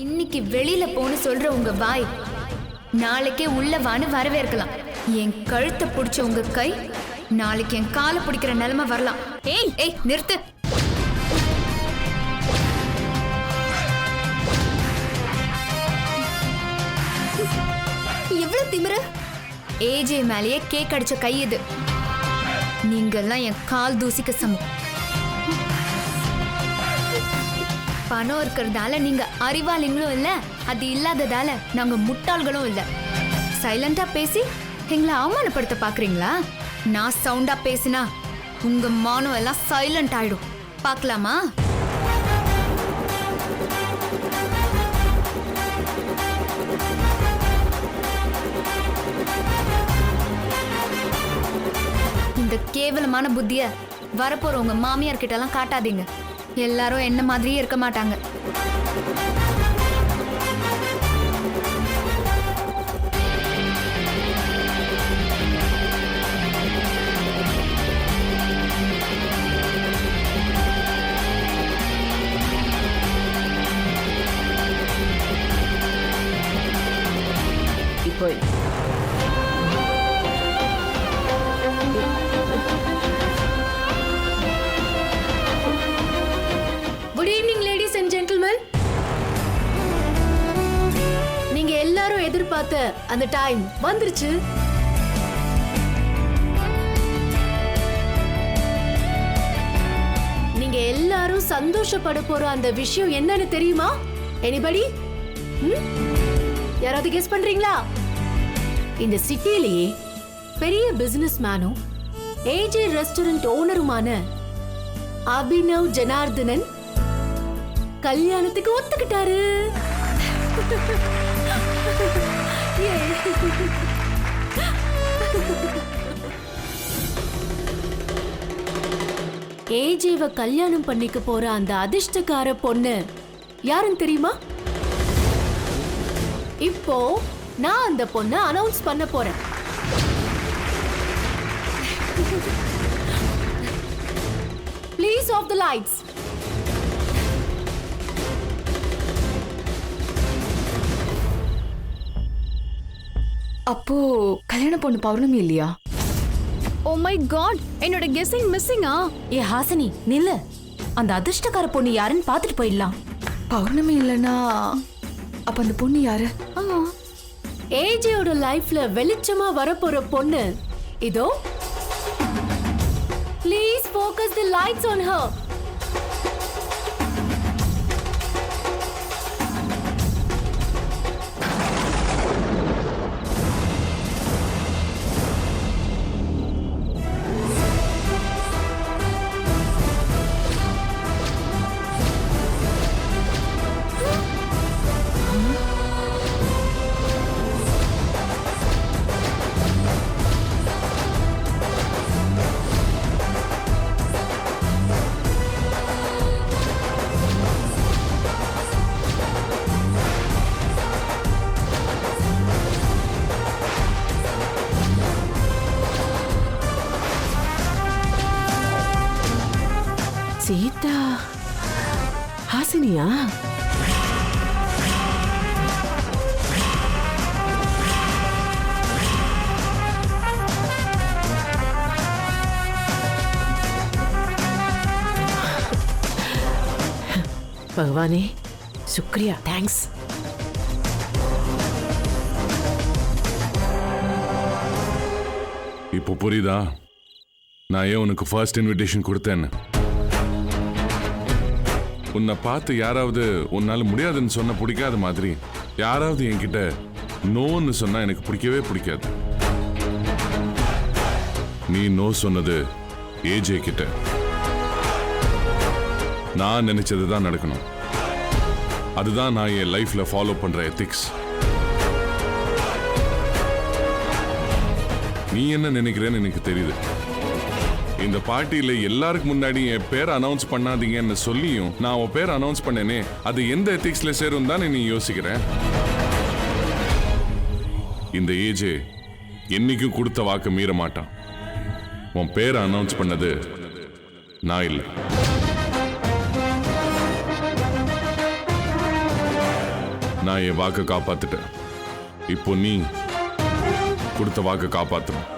இன்னைக்கு வெளியில போன்னு சொல்ற உங்க வாய் நாளைக்கே உள்ள வான்னு வரவேற்கலாம். என் கழுத்தை பிடிச்ச உங்க கை நாளைக்கு என் காலை பிடிக்கிற நிலைமை வரலாம். ஏய் ஏய் நிறுத்து. எவ்வளவு திமிரு! ஏஜே மேலேயே கேக் அடிச்ச கை இது. நீங்கெல்லாம் என் கால் தூசிக்க சமம். பணம் இருக்கிறதால நீங்க அறிவாளிங்களும் இல்ல, அது இல்லாததால நாங்க முட்டாள்களும் இல்ல. சைலண்டா பேசி எங்களை அவமானப்படுத்த பாக்குறீங்களா? நான் சவுண்டா பேசினா உங்க மானம் எல்லாம் சைலண்ட் ஆயிடும். பார்க்கலாமா? இந்த கேவலமான புத்திய வரப்போற உங்க மாமியார் கிட்ட எல்லாம் காட்டாதீங்க. எல்லாரும் என்ன மாதிரியே இருக்க மாட்டாங்க. இப்போ good evening ladies and gentlemen. நீங்க எல்லாரும் எதிர்பார்த்த அந்த டைம் வந்துருச்சு. நீங்க எல்லாரும் சந்தோஷப்பட போற அந்த விஷயம் என்னன்னு தெரியுமா? எனிபடி? யாராவது கெஸ் பண்றீங்களா? இந்த சிட்டிலேயே பெரிய பிசினஸ் மேனும் ஏஜே ரெஸ்டாரண்ட் ஓனருமான அபினவ் ஜனார்தனன் கல்யாணத்துக்கு ஒத்துக்கிட்டாரு. ஏஜேவ கல்யாணம் பண்ணிக்க போற அந்த அதிர்ஷ்டக்கார பொண்ணு யாருன்னு தெரியுமா? இப்போ நான் அந்த பொண்ணை அனௌன்ஸ் பண்ண போறேன். Please off the lights. அப்போ கல்யாண பொண்ணு பௌர்ணமி இல்லையா? ஓ மை காட், என்னோட கெஸ்ஸிங் மிஸ்ஸிங்கா? ஏ ஹாசினி நில்லு. அந்த அதிர்ஷ்டக்கார பொண்ணு யாருன்னு பார்த்துட்டு போயிடலாம். பௌர்ணமி இல்லைன்னா அப்ப அந்த பொண்ணு யாரு? ஏஜேயோட லைஃப்ல வெளிச்சமா வரப்போற பொண்ணு இதோ. Please focus the lights on her. Sita ஹாசினியா? பகவானே சுக்ரியா, தேங்க்ஸ். இப்போ புரியுதா நான் ஏன் உனக்கு ஃபர்ஸ்ட் இன்விடேஷன் கொடுத்தேன்னு? உன்னை பார்த்து யாராவது உன்னால முடியாதுன்னு சொன்ன பிடிக்காத மாதிரி யாராவது என்கிட்ட நோன்னு சொன்னா எனக்கு பிடிக்கவே பிடிக்காது. நீ நோ சொன்னது ஏஜே கிட்ட. நான் நினைச்சது தான் நடக்கணும். அதுதான் நான் என் லைஃப்ல ஃபாலோ பண்ற எத்திக்ஸ். நீ என்ன நினைக்கிறேன்னு எனக்கு தெரியுது. இந்த பார்ட்டியில எல்லாருக்கு முன்னாடி என் பேரை அனௌன்ஸ் பண்ணாதீங்கன்னு சொல்லியும் நான் உன் பேரை அனௌன்ஸ் பண்ணேனே, அது எந்த எத்திக்ஸ்ல சேரும் தான் நீ யோசிக்கிற? இந்த ஏஜே என்னைக்கும் கொடுத்த வாக்கு மீற மாட்டான். உன் பேரை அனௌன்ஸ் பண்ணது நான் இல்லை. நான் என் வாக்கை காப்பாத்துட்டேன். இப்போ நீ கொடுத்த வாக்கை காப்பாத்தணும்.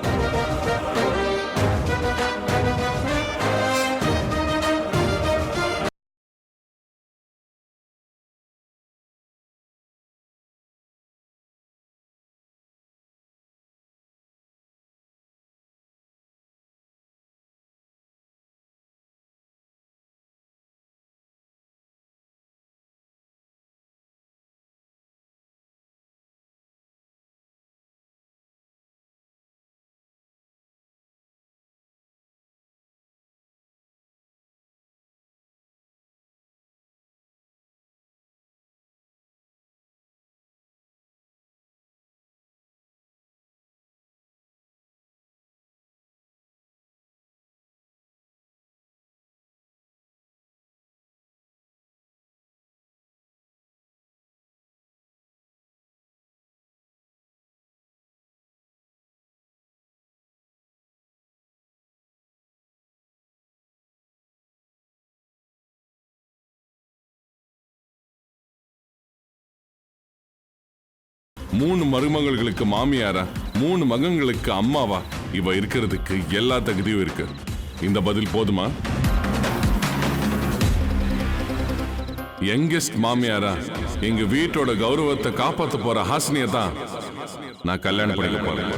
மூணு மருமகளுக்கு மாமியாரா, 3 மகன்களுக்கு அம்மாவா இவ இருக்கிறதுக்கு எல்லா தகுதியும் இருக்கு. இந்த பதில் போதுமா? யங்கெஸ்ட் மாமியாரா, எங்க வீட்டோட கௌரவத்தை காப்பாத்த போற ஹாசினியை தான் நான் கல்யாணம் பண்ணிக்க போறேன்.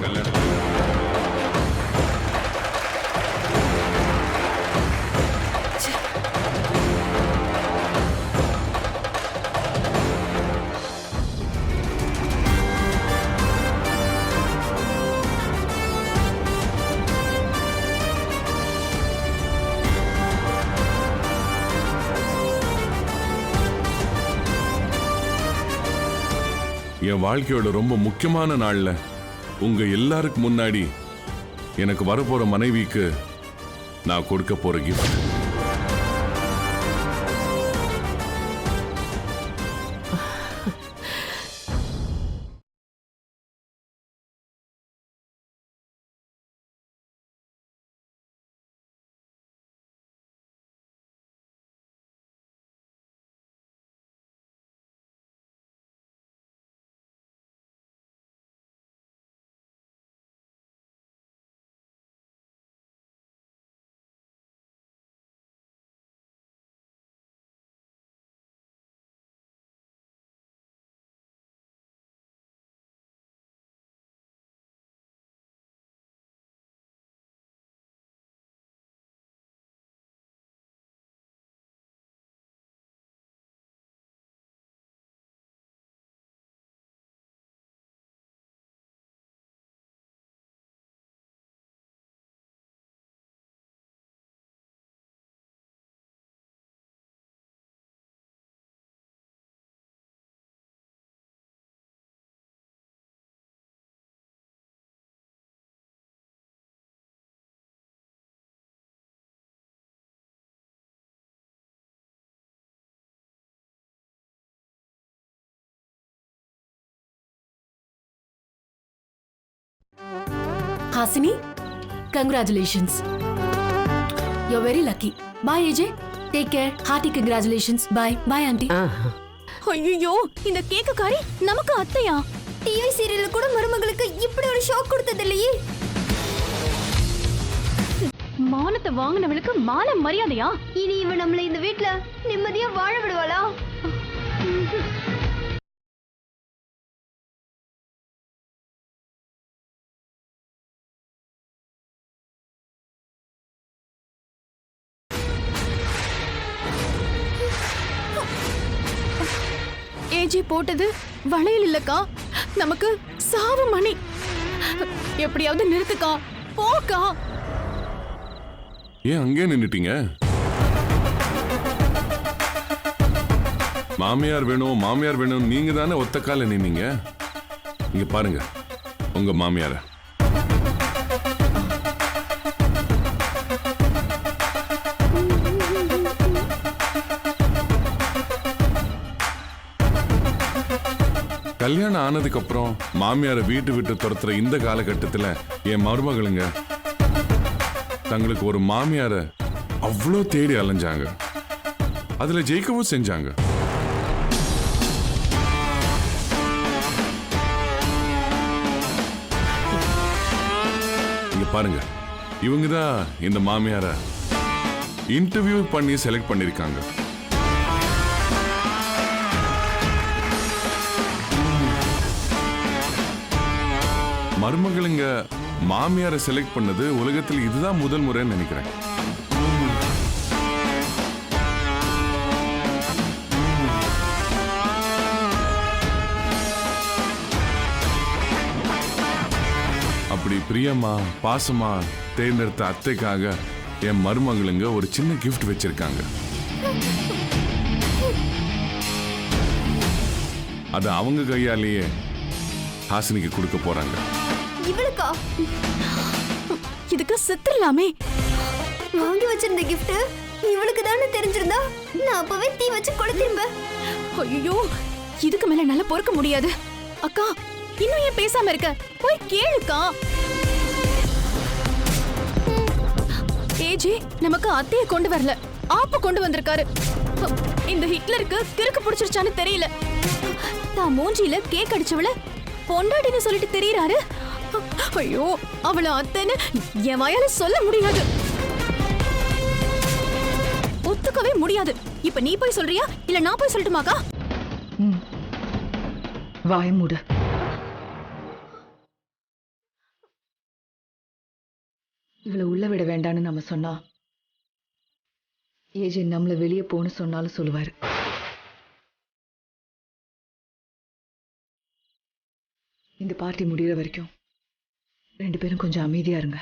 என் வாழ்க்கையோட ரொம்ப முக்கியமான நாள்ல உங்க எல்லாருக்கும் முன்னாடி எனக்கு வரப்போற மனைவிக்கு நான் கொடுக்க போற gift. Hasini, congratulations. You're very lucky. Bye, AJ. Take care. Hearty congratulations. Bye. Bye, auntie. ஐயோ, இந்த கேக்குக்காரி நமக்கு அத்தையா? டிவி சீரியல்ல கூட மருமகளுக்கு இப்படி ஒரு ஷாக் கொடுத்தது இல்லையே. மானத்தை வாங்கினவளுக்கு மான மரியாதையா? இனி இவ நம்மள இந்த வீட்ல நிம்மதியா வாழ விடுவாளா? ஏஜி போட்டது வளையல் இல்லக்கா, நமக்கு சாவு மணி. எப்படியாவது நிறுத்துக்கா, போக்கா. ஏன் அங்கே நின்னுட்டீங்க? மாமியார் வேணும் மாமியார் வேணும் நீங்க தானே ஒத்த கால நின்னீங்க. இங்க பாருங்க உங்க மாமியார. கல்யாணம் ஆனதுக்கு அப்புறம் மாமியார வீட்டு விட்டு துரத்துற இந்த காலகட்டத்துல என் மருமகளுங்க தங்களுக்கு ஒரு மாமியார அவ்வளோ தேடி அலைஞ்சாங்க. அதுல ஜெயிக்கவும் செஞ்சாங்க. பாருங்க, இவங்க தான் இந்த மாமியார இன்டர்வியூ பண்ணி செலக்ட் பண்ணிருக்காங்க. மருமகளுங்க மாமியாரை செலக்ட் பண்ணது உலகத்தில் இதுதான் முதல் முறைன்னு நினைக்கிறேன். அப்படி பிரியமா பாசமா தேர்ந்தெடுத்த அத்தைக்காக என் மருமகளுங்க ஒரு சின்ன கிஃப்ட் வச்சிருக்காங்க. அது அவங்க கையாலேயே ஹாசினிக்கு கொடுக்க போறாங்க. இவளுக்கா? இதுக்கு செத்துடலாமே. வாங்கி வச்சிருந்த கிஃப்ட் இவளுக்கு தானே தெரிஞ்சிருந்தா நான் அப்பவே தீ வச்சு கொளுத்திருப்பேன். ஐயோ, இதுக்கு மேல நல்லா பொறுக்க முடியாது. அக்கா, இன்னும் ஏன் பேசாம இருக்க? போய் கேளுக்கா. ஏஜி நமக்கு அத்தைய கொண்டு வரல, ஆப்ப கொண்டு வந்திருக்காரு. இந்த ஹிட்லருக்கு கிறுக்கு பிடிச்சிருச்சான்னு தெரியல. தான் மூஞ்சியில கேக் அடிச்சவள பொண்டாட்டின்னு சொல்லிட்டு தெரியறாரு. ஐயோ, அவள அத்தைன்னு என் வாயால சொல்ல முடியாது, ஒத்துக்கவே முடியாது. இப்ப நீ போய் சொல்றியா இல்ல நான் போய் சொல்லட்டுமாக்கா? வாய மூடு. இவளை உள்ள விட வேண்டான்னு நம்ம சொன்னா ஏஜே நம்மள வெளியே போன்னு சொன்னாலும் சொல்லுவாரு. இந்த பார்ட்டி முடிகிற வரைக்கும் 2 பேரும் கொஞ்சம் அமைதியா இருங்க.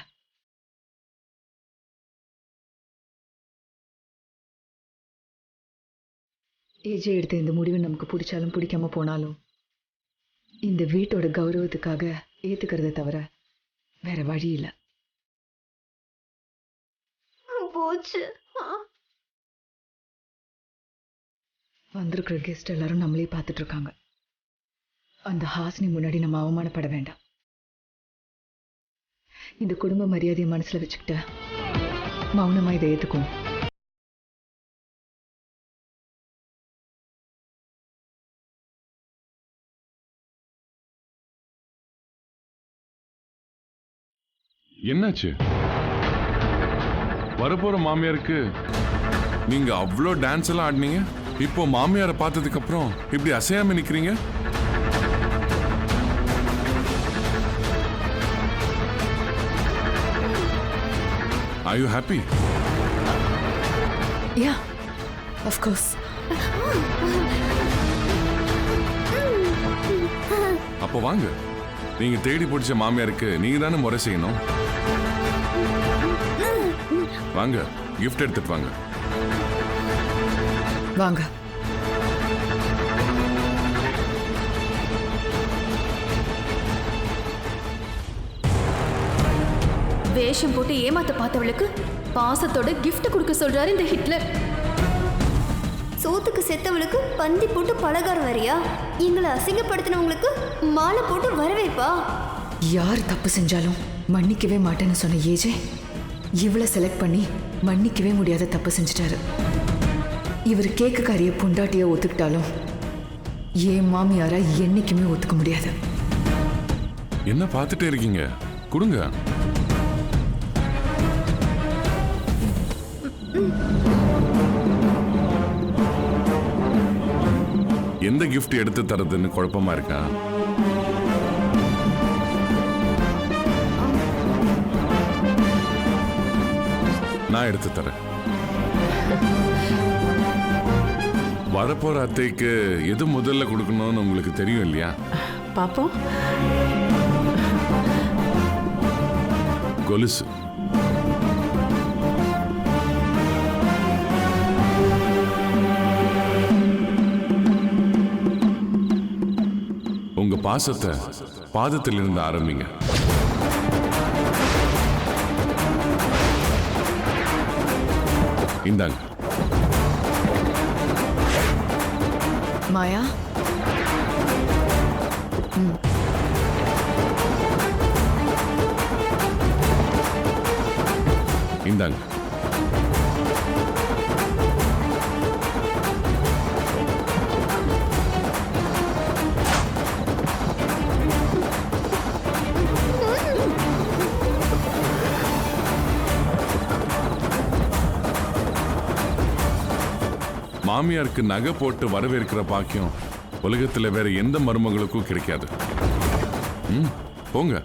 ஏஜே எடுத்த இந்த முடிவு நமக்கு பிடிச்சாலும் பிடிக்காம போனாலும் இந்த வீட்டோட கௌரவத்துக்காக ஏத்துக்கிறத தவிர வேற வழி இல்லை. போச்சு. வந்திருக்கிற கெஸ்ட் எல்லாரும் நம்மளே பார்த்துட்டு இருக்காங்க. அந்த ஹாசினி முன்னாடி நம்ம அவமானப்பட வேண்டாம். இந்த குடும்ப மரியாதையை மனசுல வச்சுக்கிட்ட மௌனமா இதை ஏத்துக்கும். என்னாச்சு? வரப்போற மாமியாருக்கு நீங்க அவ்வளோ டான்ஸ் எல்லாம் ஆடினீங்க, இப்போ மாமியாரை பார்த்ததுக்கு அப்புறம் இப்படி அசையாம நிக்கிறீங்க. Are you happy? Yeah, of course. அப்போ வாங்க, நீங்க தேடி பிடிச்ச மாமியாருக்கு நீங்க தானே முறை செய்யணும். வாங்க, கிஃப்ட் எடுத்துட்டு வாங்க. வாங்க. வேஷம் போட்டு ஏமாத்த பார்த்தவளுக்கு பாசத்தோட கிஃப்ட் கொடுக்க சொல்றாரு இந்த ஹிட்லர். சோத்துக்கு செத்தவளுக்கு பந்தி போட்டு பலகாரம் வரியா? எங்களை அசிங்கப்படுத்தினவங்களுக்கு மாலை போட்டு வரவேற்பா? யார் தப்பு செஞ்சாலும் மன்னிக்கவே மாட்டேன்னு சொன்ன ஏஜே இவளை செலக்ட் பண்ணி மன்னிக்கவே முடியாத தப்பு செஞ்சிட்டாரு. இவர் கேக்குக்காரிய பொண்டாட்டிய ஒத்துக்கிட்டாலும் ஏன் மாமியாரா என்னைக்குமே ஒத்துக்க முடியாது. என்ன பார்த்துட்டே இருக்கீங்க? கொடுங்க. எந்த கிஃப்ட் எடுத்து தரதுன்னு குழப்பமா இருக்கா? நான் எடுத்து தரேன். வரப்போற அத்தைக்கு எது முதல்ல கொடுக்கணும்னு உங்களுக்கு தெரியும் இல்லையா? பாப்போம். கொலுசு. உங்க பாசத்தை பாதத்தில் இருந்து ஆரம்பிங்க. இந்தாங்க. மாயா, இந்தாங்க. மாமியாருக்கு நகை போட்டு வரவேற்கிற பாக்கியம் உலகத்துல வேற எந்த மருமகளுக்கும் கிடைக்காது. போங்க.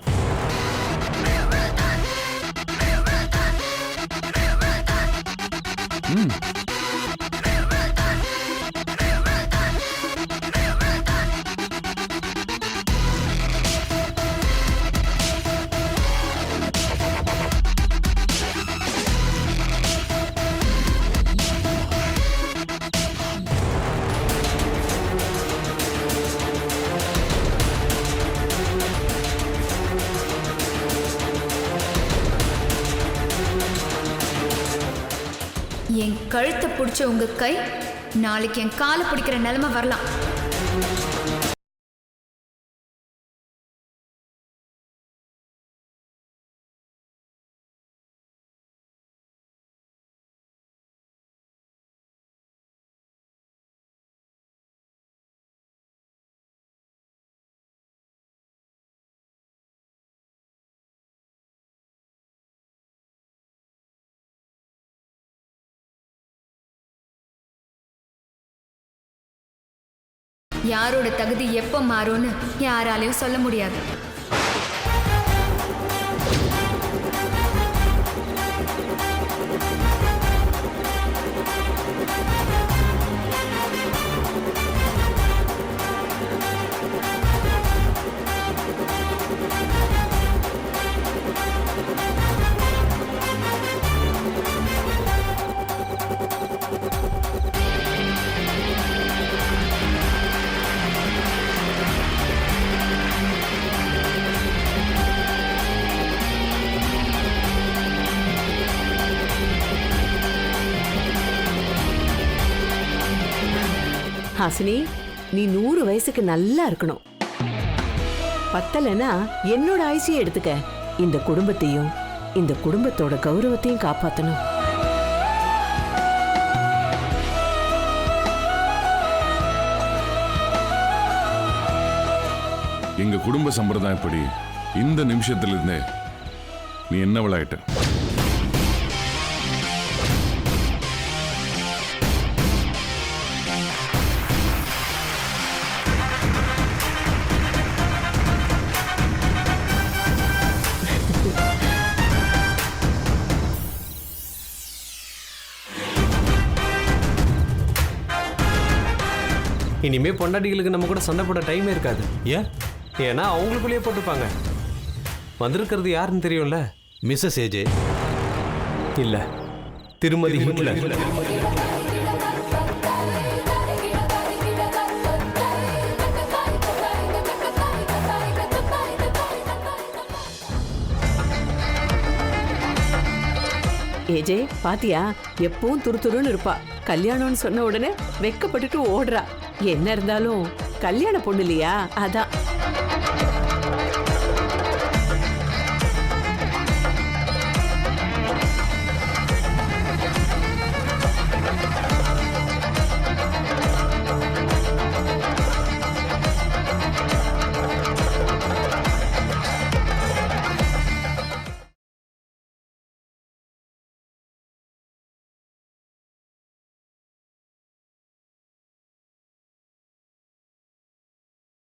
என் கழுத்தை பிடிச்ச உங்க கை நாளைக்கு என் காலை பிடிக்கிற நிலைமை வரலாம். யாரோட தகுதி எப்ப மாறும்னு யாராலையும் சொல்ல முடியாது. ஹாசினி, நீ 100 வயசுக்கு நல்லா இருக்கணும். பத்தலைன்னா என்னோட ஆயுசையும் எடுத்துக்க. இந்த குடும்பத்தையும் இந்த குடும்பத்தோட கௌரவத்தையும் காப்பாத்தணும். எங்க குடும்ப சம்பிரதாயப்படி இந்த நிமிஷத்திலிருந்தே நீ என்னவளாயிட்ட. இனிமே பொண்டாட்டிகளுக்கு நம்ம கூட சண்டை போட டைமே இருக்காது. ஏன்? ஏன்னா அவங்களுக்குள்ளேயே போட்டுப்பாங்க. வந்திருக்கிறது யாருன்னு தெரியும்ல? மிஸ்ஸஸ் ஏஜே இல்ல, திருமதி ஹிட்லர். ஏஜே பாத்தியா, எப்பவும் துருதுருன்னு இருப்பா. கல்யாணம்னு சொன்ன உடனே வெக்கப்பட்டுட்டு ஓடுறா. என்ன இருந்தாலும் கல்யாண பொண்ணு இல்லையா, அதான்.